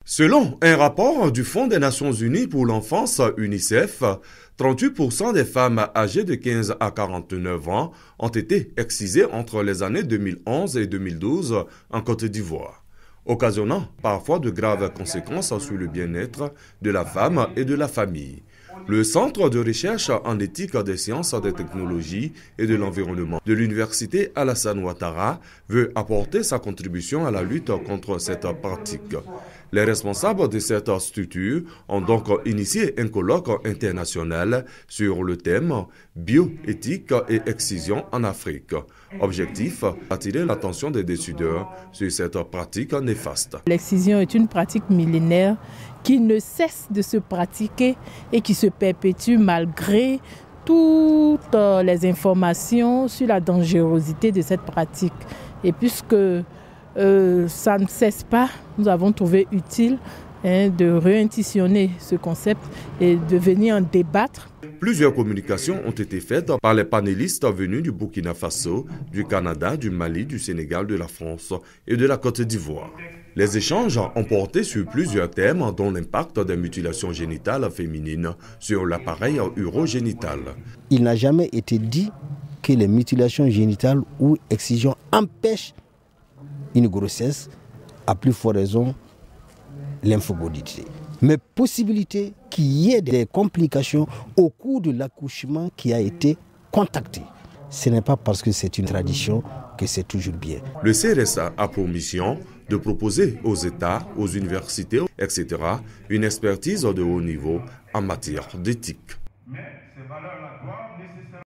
Selon un rapport du Fonds des Nations Unies pour l'enfance UNICEF, 38% des femmes âgées de 15 à 49 ans ont été excisées entre les années 2011 et 2012 en Côte d'Ivoire, occasionnant parfois de graves conséquences sur le bien-être de la femme et de la famille. Le Centre de recherche en éthique des sciences, des technologies et de l'environnement de l'Université Alassane Ouattara veut apporter sa contribution à la lutte contre cette pratique. Les responsables de cette structure ont donc initié un colloque international sur le thème « Bioéthique et excision en Afrique ». Objectif, attirer l'attention des décideurs sur cette pratique néfaste. L'excision est une pratique millénaire qui ne cesse de se pratiquer et qui se perpétue malgré toutes les informations sur la dangerosité de cette pratique. Et puisque ça ne cesse pas, nous avons trouvé utile de réintuitionner ce concept et de venir en débattre. Plusieurs communications ont été faites par les panélistes venus du Burkina Faso, du Canada, du Mali, du Sénégal, de la France et de la Côte d'Ivoire. Les échanges ont porté sur plusieurs thèmes, dont l'impact des mutilations génitales féminines sur l'appareil urogénital. Il n'a jamais été dit que les mutilations génitales ou excisions empêchent une grossesse, à plus forte raison l'infogodité. Mais possibilité qu'il y ait des complications au cours de l'accouchement qui a été contacté. Ce n'est pas parce que c'est une tradition que c'est toujours bien. Le CRSA a pour mission de proposer aux États, aux universités, etc., une expertise de haut niveau en matière d'éthique.